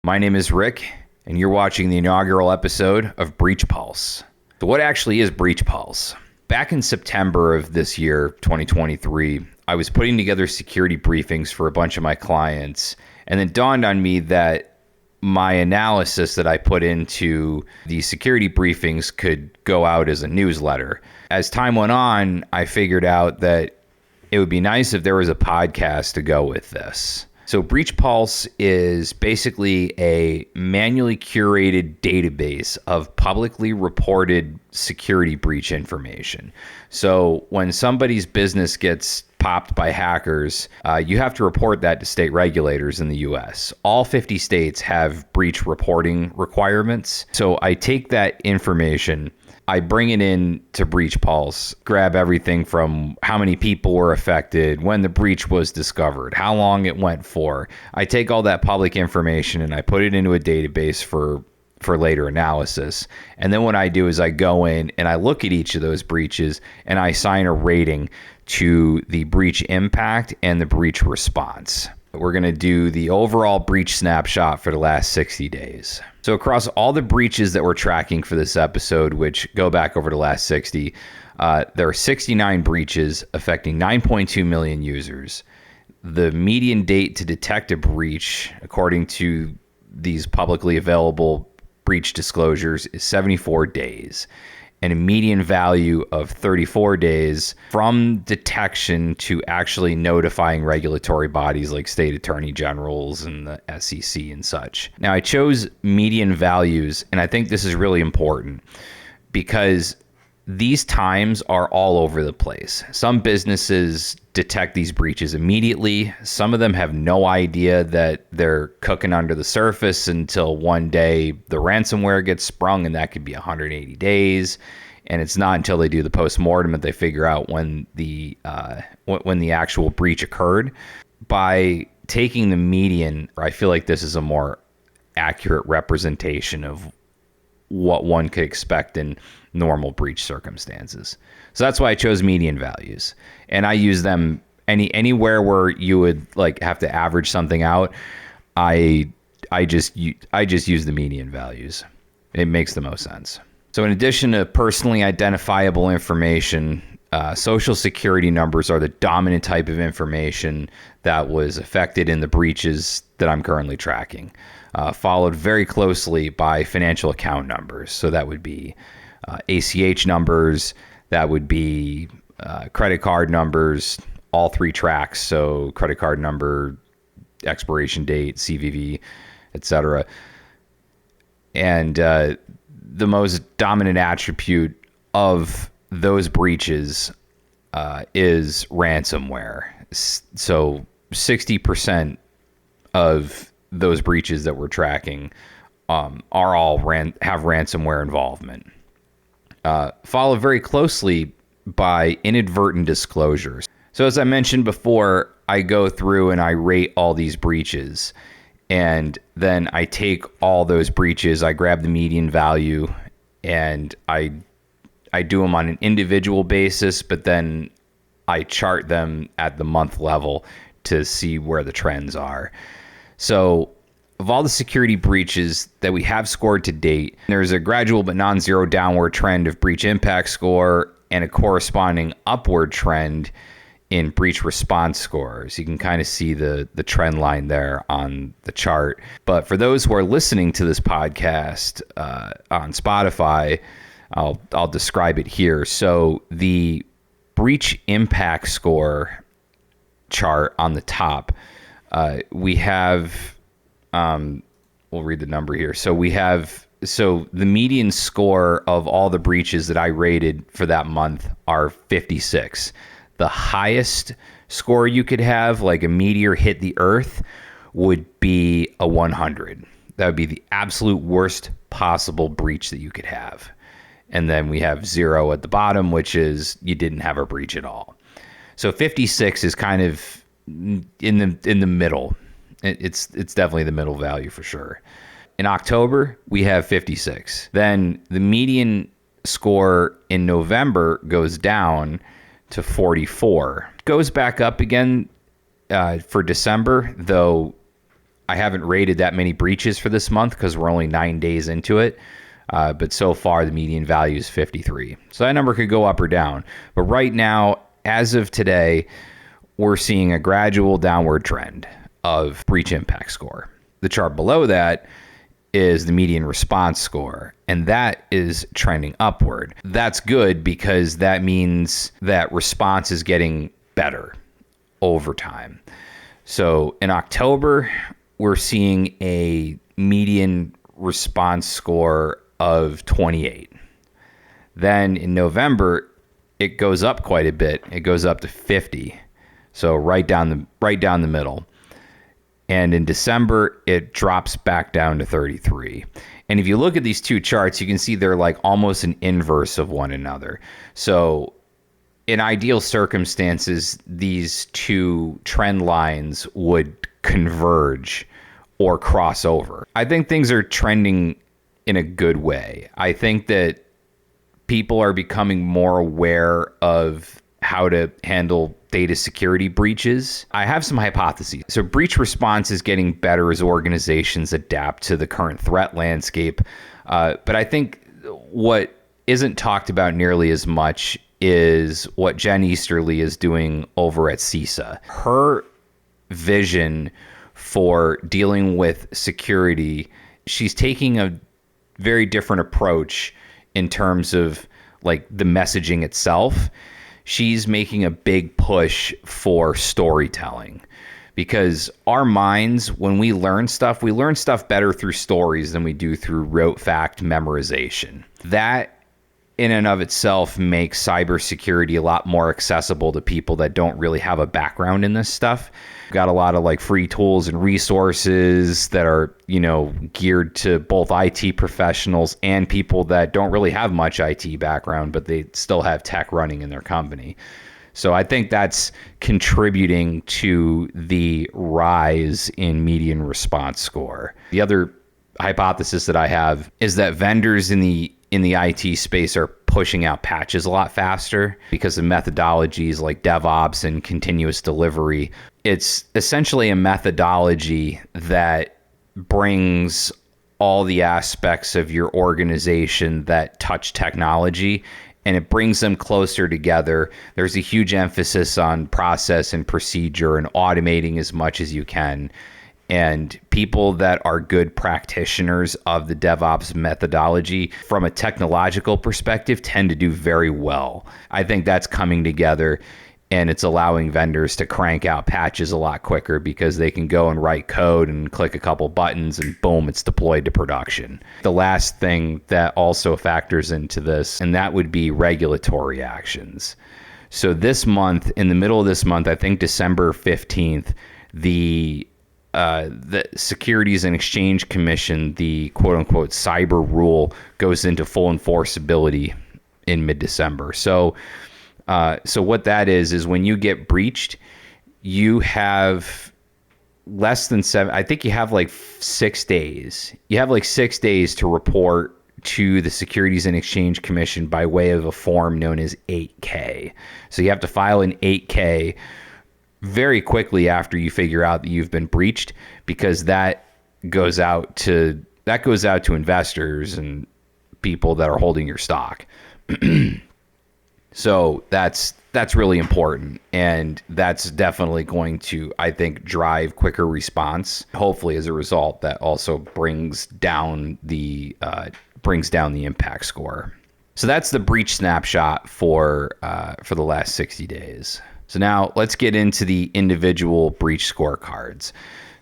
My name is Rick, and you're watching the inaugural episode of BreachPulse. So what actually is BreachPulse? Back in September of this year, 2023, I was putting together security briefings for a bunch of my clients, and it dawned on me that my analysis that I put into these security briefings could go out as a newsletter. As time went on, I figured out that it would be nice if there was a podcast to go with this. So BreachPulse is basically a manually curated database of publicly reported security breach information. So when somebody's business gets popped by hackers, you have to report that to state regulators in the US. All 50 states have breach reporting requirements. So I take that information, I bring it in to BreachPulse, grab everything from how many people were affected, when the breach was discovered, how long it went for. I take all that public information and I put it into a database for later analysis. And then what I do is I go in and I look at each of those breaches and I assign a rating to the breach impact and the breach response. We're going to do the overall breach snapshot for the last 60 days. So across all the breaches that we're tracking for this episode, which go back over the last 60, there are 69 breaches affecting 9.2 million users. The median date to detect a breach, according to these publicly available breach disclosures, is 74 days. And a median value of 34 days from detection to actually notifying regulatory bodies like state attorney generals and the SEC and such. Now, I chose median values, and I think this is really important because these times are all over the place. Some businesses detect these breaches immediately. Some of them have no idea that they're cooking under the surface until one day the ransomware gets sprung, and that could be 180 days. And it's not until they do the postmortem that they figure out when the actual breach occurred. By taking the median, I feel like this is a more accurate representation of what one could expect in normal breach circumstances. So that's why I chose median values, and I use them anywhere where you would like have to average something out. I just use the median values. It makes the most sense. So in addition to personally identifiable information, social security numbers are the dominant type of information that was affected in the breaches that I'm currently tracking, followed very closely by financial account numbers. So that would be ACH numbers, that would be credit card numbers, all three tracks. So credit card number, expiration date, CVV, etc. And the most dominant attribute of those breaches is ransomware. So 60% of those breaches that we're tracking have ransomware involvement. Followed very closely by inadvertent disclosures. So as I mentioned before, I go through and I rate all these breaches, and then I take all those breaches, I grab the median value, and I do them on an individual basis, but then I chart them at the month level to see where the trends are. So of all the security breaches that we have scored to date, there's a gradual but non-zero downward trend of breach impact score and a corresponding upward trend in breach response scores. You can kind of see the trend line there on the chart. But for those who are listening to this podcast on Spotify, I'll describe it here. So the breach impact score chart on the top, we have, we'll read the number here. So the median score of all the breaches that I rated for that month are 56. The highest score you could have, like a meteor hit the earth, would be a 100. That would be the absolute worst possible breach that you could have. And then we have 0 at the bottom, which is you didn't have a breach at all. So 56 is kind of in the middle. It's definitely the middle value for sure. In October, we have 56. Then the median score in November goes down to 44. Goes back up again for December, though I haven't rated that many breaches for this month because we're only 9 days into it. But so far, the median value is 53. So that number could go up or down. But right now, as of today, we're seeing a gradual downward trend of breach impact score. The chart below that is the median response score, and that is trending upward. That's good because that means that response is getting better over time. So in October, we're seeing a median response score of 28. Then in November, it goes up quite a bit. It goes up to 50. So right down the middle. And in December, it drops back down to 33. And if you look at these two charts, you can see they're like almost an inverse of one another. So in ideal circumstances, these two trend lines would converge or cross over. I think things are trending in a good way. I think that people are becoming more aware of how to handle data security breaches. I have some hypotheses. So breach response is getting better as organizations adapt to the current threat landscape. But I think what isn't talked about nearly as much is what Jen Easterly is doing over at CISA. Her vision for dealing with security, she's taking a very different approach in terms of like the messaging itself. She's making a big push for storytelling because our minds, when we learn stuff better through stories than we do through rote fact memorization. That in and of itself makes cybersecurity a lot more accessible to people that don't really have a background in this stuff. Got a lot of like free tools and resources that are, geared to both IT professionals and people that don't really have much IT background, but they still have tech running in their company. So I think that's contributing to the rise in median response score. The other hypothesis that I have is that vendors in the IT space are pushing out patches a lot faster because of methodologies like DevOps and continuous delivery. It's essentially a methodology that brings all the aspects of your organization that touch technology, and it brings them closer together. There's a huge emphasis on process and procedure and automating as much as you can. And people that are good practitioners of the DevOps methodology from a technological perspective tend to do very well. I think that's coming together, and it's allowing vendors to crank out patches a lot quicker because they can go and write code and click a couple buttons and boom, it's deployed to production. The last thing that also factors into this, and that would be regulatory actions. So this month, in the middle of this month, I think December 15th, the Securities and Exchange Commission, the quote unquote cyber rule, goes into full enforceability in mid-December. So what that is when you get breached, you have less than 7, I think you have like 6 days. You have like 6 days to report to the Securities and Exchange Commission by way of a form known as 8K. So you have to file an 8K very quickly after you figure out that you've been breached, because that goes out to investors and people that are holding your stock. So that's really important, and that's definitely going to, I think, drive quicker response. Hopefully, as a result, that also brings down the impact score. So that's the breach snapshot for the last 60 days. So now let's get into the individual breach scorecards.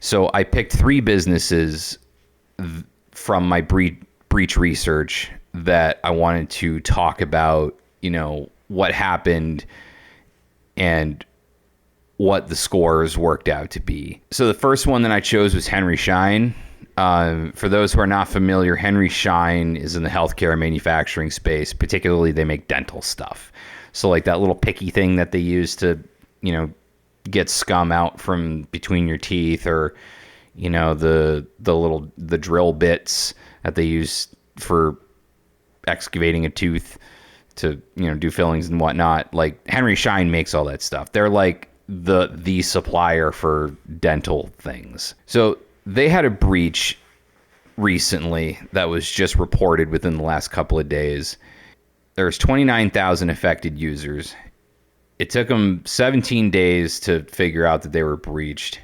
So I picked 3 businesses from my breach research that I wanted to talk about, what happened and what the scores worked out to be. So the first one that I chose was Henry Schein. For those who are not familiar, Henry Schein is in the healthcare manufacturing space. Particularly, they make dental stuff. So like that little picky thing that they use to, get scum out from between your teeth, or, the drill bits that they use for excavating a tooth to, do fillings and whatnot. Like Henry Schein makes all that stuff. They're like the supplier for dental things. So they had a breach recently that was just reported within the last couple of days. There's 29,000 affected users. It took them 17 days to figure out that they were breached.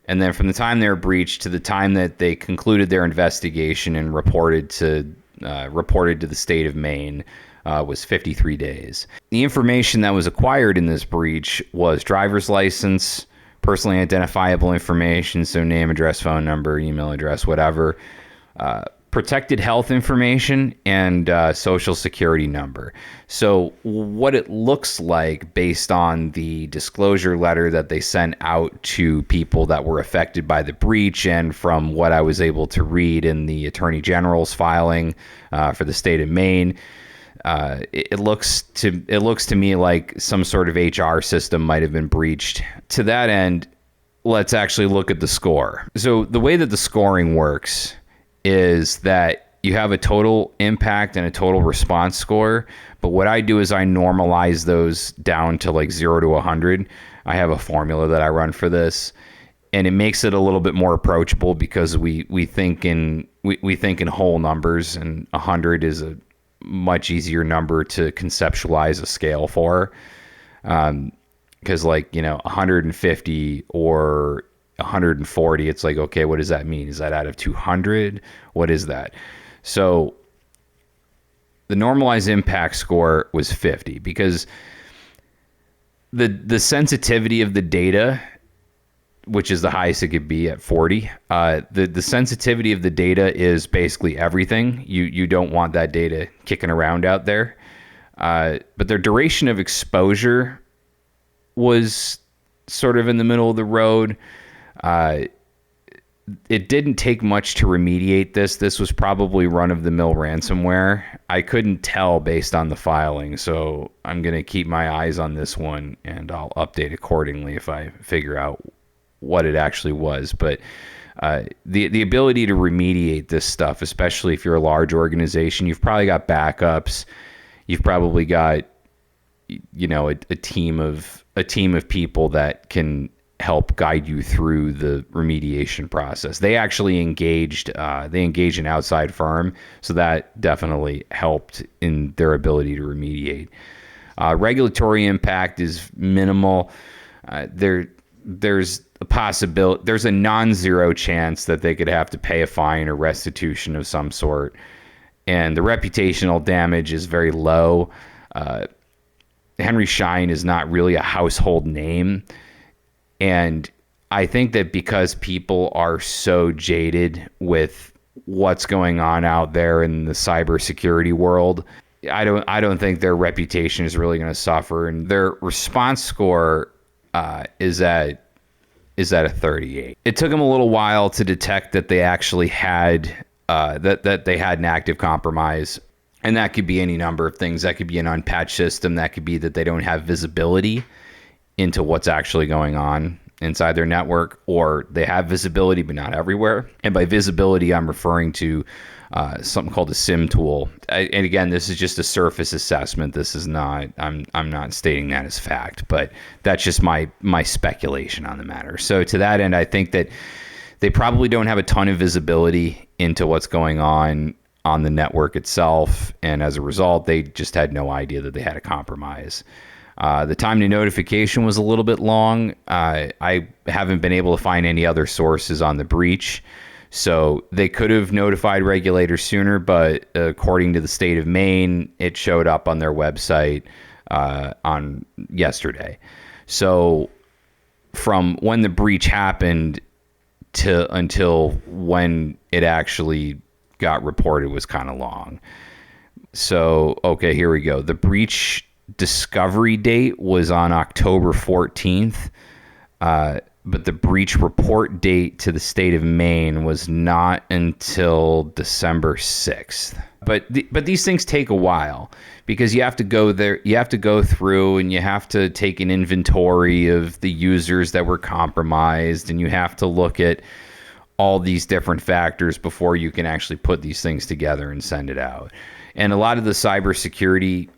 And then from the time they were breached to the time that they concluded their investigation and reported to the state of Maine was 53 days. The information that was acquired in this breach was driver's license, personally identifiable information, so name, address, phone number, email address, whatever, protected health information, and social security number. So what it looks like based on the disclosure letter that they sent out to people that were affected by the breach, and from what I was able to read in the Attorney General's filing for the state of Maine, it looks to me like some sort of HR system might have been breached. To that end, let's actually look at the score. So the way that the scoring works is that you have a total impact and a total response score. But what I do is I normalize those down to like 0 to 100. I have a formula that I run for this, and it makes it a little bit more approachable because we think in whole numbers, and 100 is a much easier number to conceptualize a scale for. Because 150 or 140, it's like, okay, what does that mean? Is that out of 200? What is that? So the normalized impact score was 50 because the sensitivity of the data, which is the highest it could be at 40, the sensitivity of the data is basically everything. You don't want that data kicking around out there. But their duration of exposure was sort of in the middle of the road. It didn't take much to remediate this. This was probably run-of-the-mill ransomware. I couldn't tell based on the filing, so I'm going to keep my eyes on this one, and I'll update accordingly if I figure out what it actually was. But the ability to remediate this stuff, especially if you're a large organization, you've probably got backups. You've probably got a team of people that can help guide you through the remediation process. They actually engaged an outside firm, so that definitely helped in their ability to remediate. Regulatory impact is minimal. There's a possibility, there's a non-zero chance that they could have to pay a fine or restitution of some sort, and the reputational damage is very low. Henry Schein is not really a household name. And I think that because people are so jaded with what's going on out there in the cybersecurity world, I don't think their reputation is really going to suffer. And their response score is at a 38. It took them a little while to detect that they actually had that they had an active compromise. And that could be any number of things. That could be an unpatched system. That could be that they don't have visibility into what's actually going on inside their network, or they have visibility but not everywhere. And by visibility, I'm referring to something called a SIM tool. And again, this is just a surface assessment. This is not, I'm not stating that as fact, but that's just my speculation on the matter. So to that end, I think that they probably don't have a ton of visibility into what's going on the network itself, and as a result, they just had no idea that they had a compromise. The time to notification was a little bit long. I haven't been able to find any other sources on the breach, so they could have notified regulators sooner, but according to the state of Maine, it showed up on their website on yesterday. So from when the breach happened until when it actually got reported was kind of long. So, okay, here we go. The breach discovery date was on October 14th, but the breach report date to the state of Maine was not until December 6th. But these things take a while because you have to go there, you have to go through and you have to take an inventory of the users that were compromised, and you have to look at all these different factors before you can actually put these things together and send it out. And a lot of the cybersecurity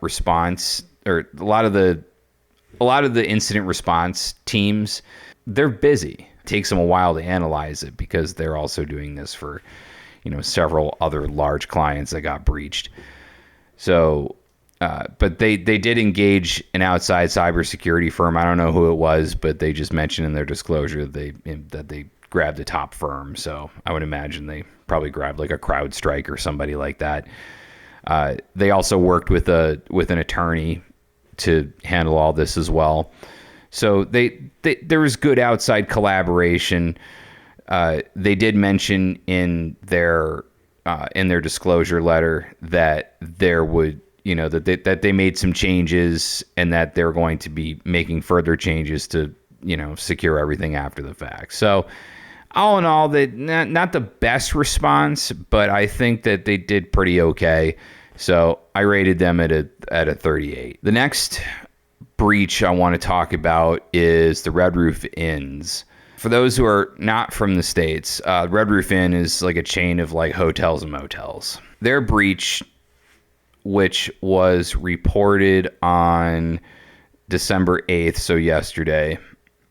response, or a lot of the a lot of the incident response teams, they're busy. It takes them a while to analyze it because they're also doing this for, several other large clients that got breached. So, but they did engage an outside cybersecurity firm. I don't know who it was, but they just mentioned in their disclosure that they grabbed a top firm. So I would imagine they probably grabbed like a CrowdStrike or somebody like that. They also worked with an attorney to handle all this as well. So there was good outside collaboration. They did mention in their disclosure letter that there would, that they made some changes and that they're going to be making further changes to, secure everything after the fact. So all in all, not the best response, but I think that they did pretty okay. So I rated them at a 38. The next breach I want to talk about is the Red Roof Inns. For those who are not from the States, Red Roof Inn is like a chain of like hotels and motels. Their breach, which was reported on December 8th, so yesterday,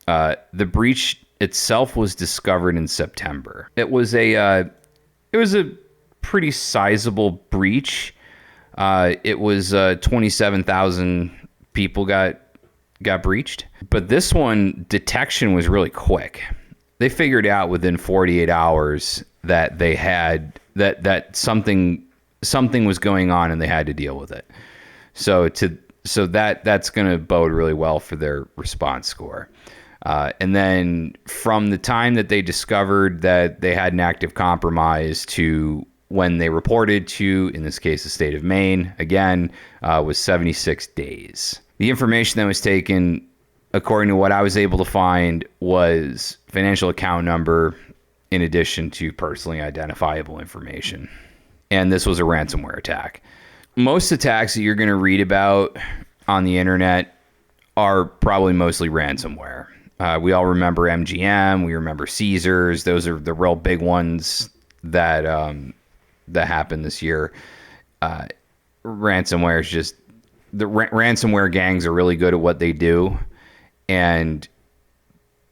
the breach itself was discovered in September. It was a pretty sizable breach. It was 27,000 people got breached. But this one, detection was really quick. They figured out within 48 hours that they had that something was going on and they had to deal with it. So that's going to bode really well for their response score. And then from the time that they discovered that they had an active compromise to when they reported to, in this case, the state of Maine, again, was 76 days. The information that was taken, according to what I was able to find, was financial account number in addition to personally identifiable information. And this was a ransomware attack. Most attacks that you're going to read about on the internet are probably mostly ransomware. We all remember MGM. We remember Caesars. Those are the real big ones that happened this year. Ransomware is just the ransomware gangs are really good at what they do, and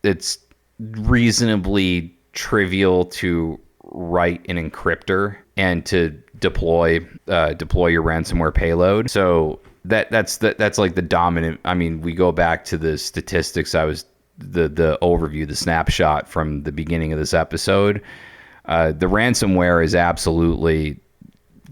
it's reasonably trivial to write an encryptor and to deploy your ransomware payload. So that's like the dominant. I mean, we go back to the statistics. The overview, the snapshot from the beginning of this episode. The ransomware is absolutely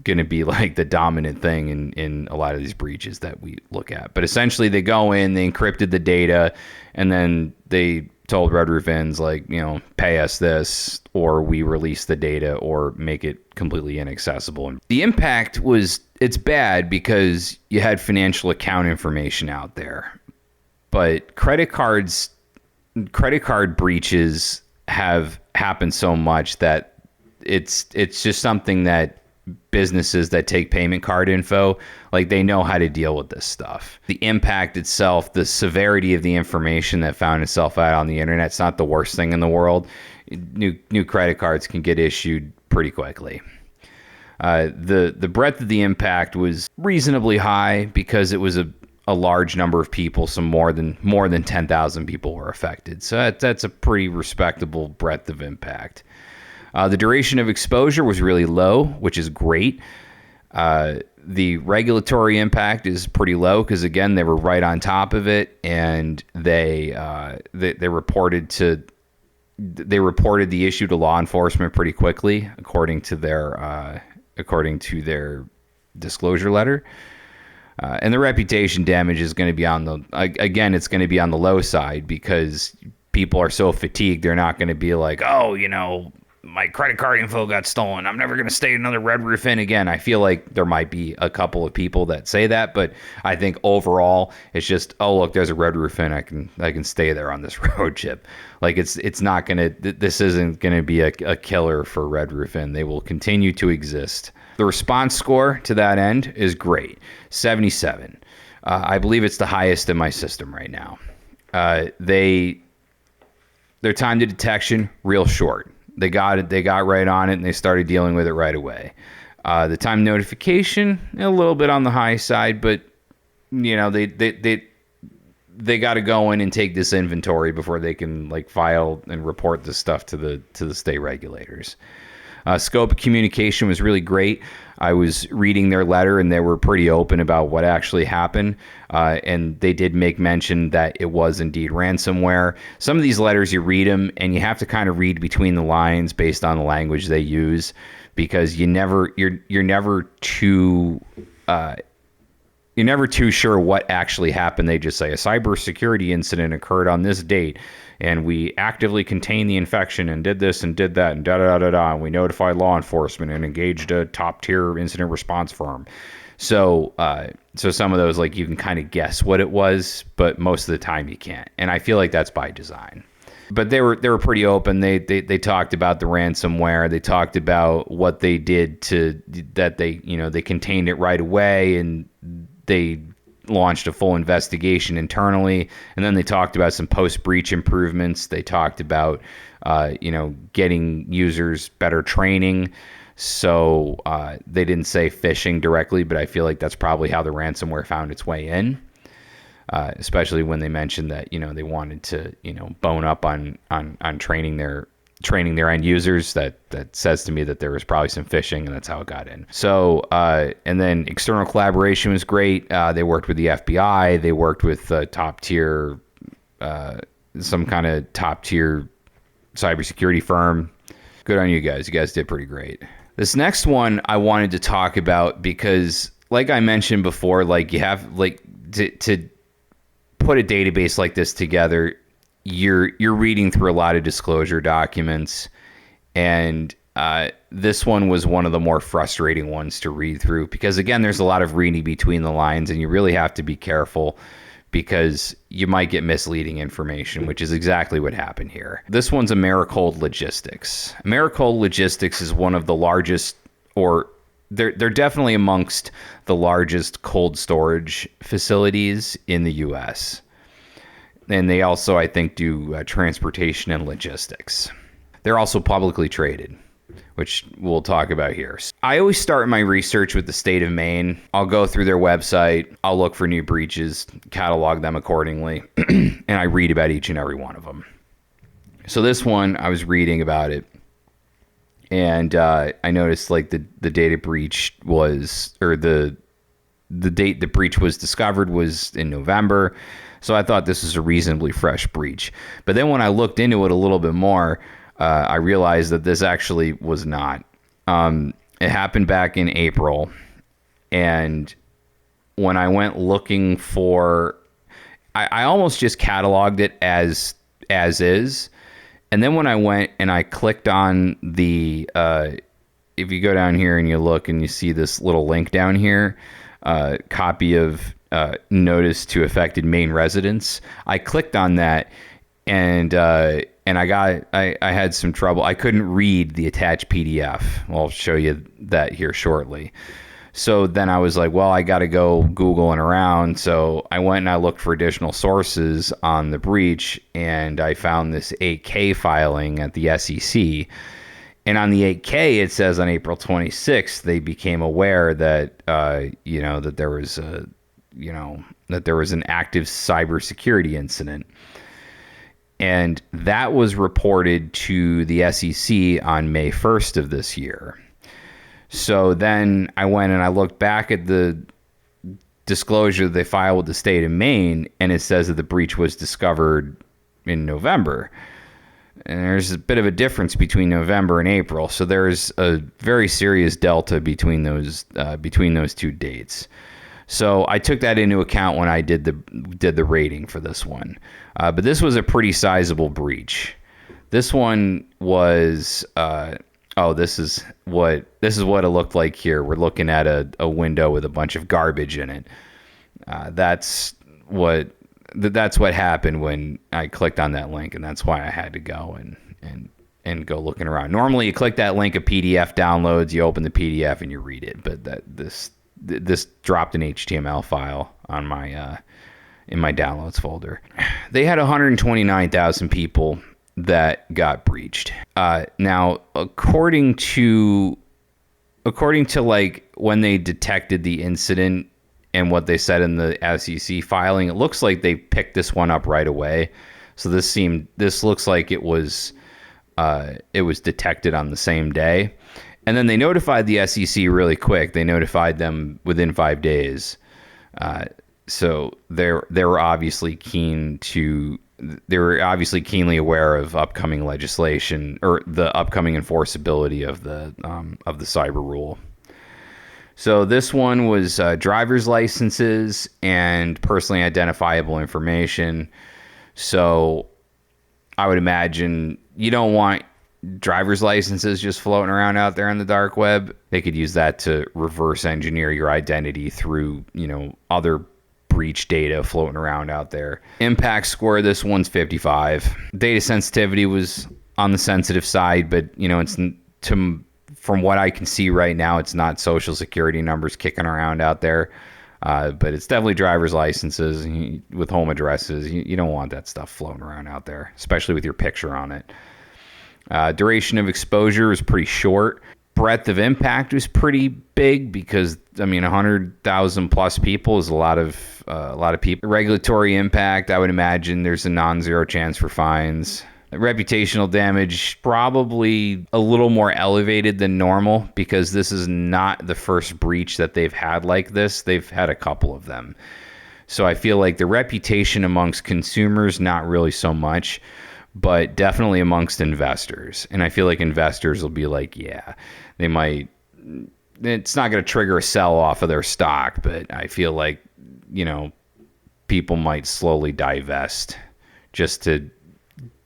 going to be like the dominant thing in a lot of these breaches that we look at. But essentially they go in, they encrypted the data, and then they told Red Roof Inns, like, pay us this, or we release the data or make it completely inaccessible. And the impact it's bad because you had financial account information out there. But credit card breaches have happened so much that it's just something that businesses that take payment card info, like, they know how to deal with this stuff. The impact itself, the severity of the information that found itself out on the internet, it's not the worst thing in the world. New credit cards can get issued pretty quickly. The breadth of the impact was reasonably high because it was a large number of people. So more than 10,000 people were affected. So that's a pretty respectable breadth of impact. The duration of exposure was really low, which is great. The regulatory impact is pretty low because, again, they were right on top of it, and they reported the issue to law enforcement pretty quickly, according to their disclosure letter. And the reputation damage is going to be it's going to be on the low side because people are so fatigued. They're not going to be like, my credit card info got stolen, I'm never going to stay in another Red Roof Inn again. I feel like there might be a couple of people that say that, but I think overall it's just, oh, look, there's a Red Roof Inn. I can stay there on this road trip. Like, it's not going to, this isn't going to be a killer for Red Roof Inn. They will continue to exist. The response score to that end is great, 77. I believe it's the highest in my system right now. Their time to detection, real short. They got it. They got right on it, and they started dealing with it right away. The time notification, a little bit on the high side, but they they got to go in and take this inventory before they can like file and report this stuff to the state regulators. Scope of communication was really great. I was reading their letter and they were pretty open about what actually happened. And they did make mention that it was indeed ransomware. Some of these letters, you read them and you have to kind of read between the lines based on the language they use, because you're never too sure what actually happened. They just say a cybersecurity incident occurred on this date, and we actively contained the infection and did this and did that and da-da-da-da-da, and we notified law enforcement and engaged a top-tier incident response firm. So some of those, like, you can kind of guess what it was, but most of the time you can't. And I feel like that's by design. But they were pretty open. They talked about the ransomware. They talked about what they did they contained it right away, and they launched a full investigation internally. And then they talked about some post-breach improvements. They talked about getting users better training. So they didn't say phishing directly, but I feel like that's probably how the ransomware found its way in. Especially when they mentioned that they wanted to bone up on training their end users. That says to me that there was probably some phishing, and that's how it got in. So and then external collaboration was great. They worked with the FBI. They worked with some kind of top tier cybersecurity firm. Good on you guys. You guys did pretty great. This next one I wanted to talk about because, like I mentioned before, like you have to put a database like this together, you're reading through a lot of disclosure documents, and this one was one of the more frustrating ones to read through because, again, there's a lot of reading between the lines, and you really have to be careful because you might get misleading information, which is exactly what happened here. This one's Americold Logistics. Americold Logistics is one of the largest, or they're definitely amongst the largest cold storage facilities in the U.S. And they also, I think, do transportation and logistics. They're also publicly traded, which we'll talk about here. I always start my research with the state of Maine. I'll go through their website. I'll look for new breaches, catalog them accordingly, and I read about each and every one of them. So this one, I was reading about it, and I noticed like the data breach was, or the date the breach was discovered was in November. So I thought this was a reasonably fresh breach. But then when I looked into it a little bit more, I realized that this actually was not. It happened back in April, and when I went looking for, I almost just cataloged it as is, and then when I went and I clicked on the, if you go down here and you look and you see this little link down here, copy of notice to affected Maine residents, I clicked on that, and I had some trouble. I couldn't read the attached PDF. I'll show you that here shortly. So then I was like, well, I got to go Googling around. So I went and I looked for additional sources on the breach, and I found this 8K filing at the SEC. And on the 8K, it says on April 26th, they became aware that, that there was an active cybersecurity incident. And that was reported to the SEC on May 1st of this year. So then I went and I looked back at the disclosure that they filed with the state of Maine, and it says that the breach was discovered in November. And there's a bit of a difference between November and April. So there's a very serious delta between those two dates. So I took that into account when I did the rating for this one. But this was a pretty sizable breach. This one was this is what it looked like here. We're looking at a window with a bunch of garbage in it. That's what happened when I clicked on that link, and that's why I had to go and go looking around. Normally, you click that link, a PDF downloads, you open the PDF and you read it. But this dropped an HTML file on my in my downloads folder. They had 129,000 people that got breached. Now, according to like when they detected the incident, and what they said in the SEC filing, it looks like they picked this one up right away. So this looks like it was detected on the same day. And then they notified the SEC really quick. They notified them within 5 days. So they were obviously keenly aware of upcoming legislation or the upcoming enforceability of the cyber rule. So this one was driver's licenses and personally identifiable information. So I would imagine you don't want driver's licenses just floating around out there on the dark web. They could use that to reverse engineer your identity through, other breach data floating around out there. Impact score, this one's 55. Data sensitivity was on the sensitive side, but from what I can see right now, it's not social security numbers kicking around out there. But it's definitely driver's licenses with home addresses. You don't want that stuff floating around out there, especially with your picture on it. Duration of exposure is pretty short. Breadth of impact was pretty big because 100,000 plus people is a lot of people. Regulatory impact, I would imagine there's a non-zero chance for fines. Reputational damage, probably a little more elevated than normal because this is not the first breach that they've had like this. They've had a couple of them. So I feel like the reputation amongst consumers, not really so much, but definitely amongst investors. And I feel like investors will be like, yeah, they might, it's not going to trigger a sell off of their stock, but I feel like, people might slowly divest just to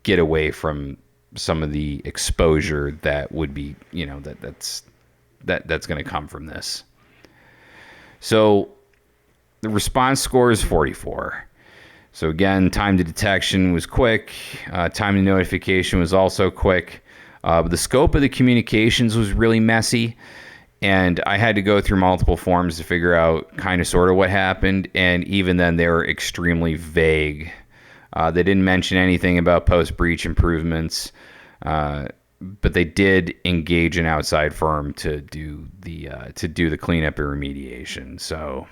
get away from some of the exposure that would be, that's going to come from this. So the response score is 44. So again, time to detection was quick. Time to notification was also quick. But the scope of the communications was really messy. And I had to go through multiple forms to figure out kind of sort of what happened. And even then, they were extremely vague. They didn't mention anything about post-breach improvements, but they did engage an outside firm to do the cleanup and remediation. So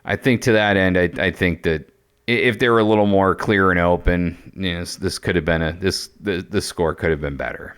I think to that end, I think that if they were a little more clear and open, this could have been the score could have been better.